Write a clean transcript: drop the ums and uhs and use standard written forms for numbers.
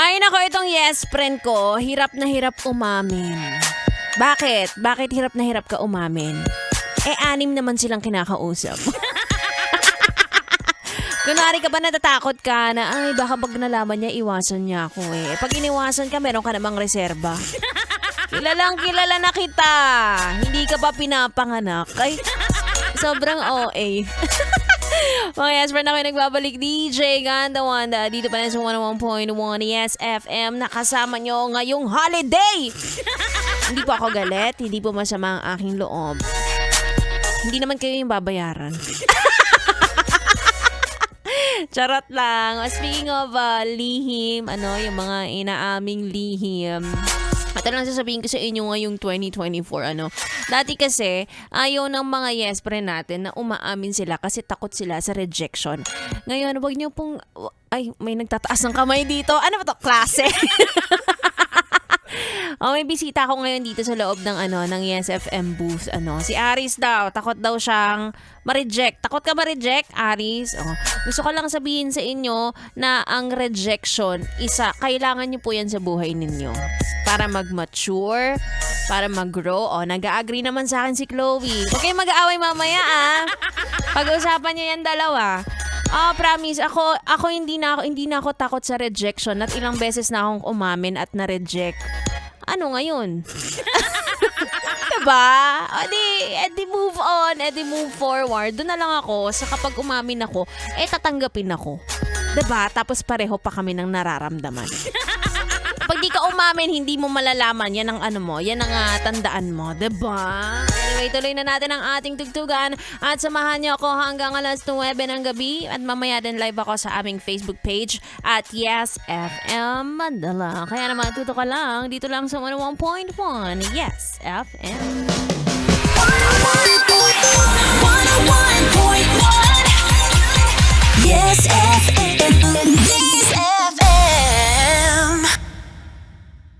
Ay nako, itong yes friend ko, hirap na hirap umamin. Bakit? Bakit hirap na hirap ka umamin? 6 naman silang kinakausap. Kunwari ka ba natatakot ka na, ay baka pag nalaman niya, iwasan niya ako eh. Pag iniwasan ka, meron ka namang reserba. Kilalang kilala na kita. Hindi ka pa pinapanganak. Ay, sobrang OA. Mga yes friend, ako yung nagbabalik. DJ Ganda Wanda. Dito pa rin sa 101.1 Yes FM. Nakasama nyo ngayong holiday. Hindi po ako galit. Hindi po masama ang aking loob. Hindi naman kayo yung babayaran. Charot lang. Speaking of lihim, yung mga inaaming lihim. At lang sasabihin ko sa inyo ngayong 2024, Dati kasi, ayaw ng mga yes friend natin na umaamin sila kasi takot sila sa rejection. Ngayon, wag niyo pong, ay, may nagtataas ng kamay dito. Ano ba to? Klase? May bisita ako ngayon dito sa loob ng ng Yes FM booth. Si Aris daw, takot daw siyang ma-reject. Takot ka ma-reject, Aris? Gusto ko lang sabihin sa inyo na ang rejection, kailangan niyo po yan sa buhay ninyo. Para mag-mature, para mag-grow. Nag-a-agree naman sa akin si Chloe. Huwag kayong mag-aaway mamaya, Pag-usapan niyo yan dalawa. Promise, ako hindi na ako takot sa rejection at ilang beses na akong umamin at na-reject. Ano ngayon? Diba? Edi move on, edi move forward. Doon na lang ako sa kapag umamin ako, tatanggapin ako. Diba? Tapos pareho pa kami ng nararamdaman. Pag di ka umamin, hindi mo malalaman. Yan ang yan ang tandaan mo. Diba? Anyway, tuloy na natin ang ating tugtugan at samahan niyo ako hanggang alas 9 ng gabi at mamaya din live ako sa aming Facebook page at Yes FM Mandala. Kaya naman, tuto ka lang dito lang sa 101.1 Yes FM. 101.1 Yes FM.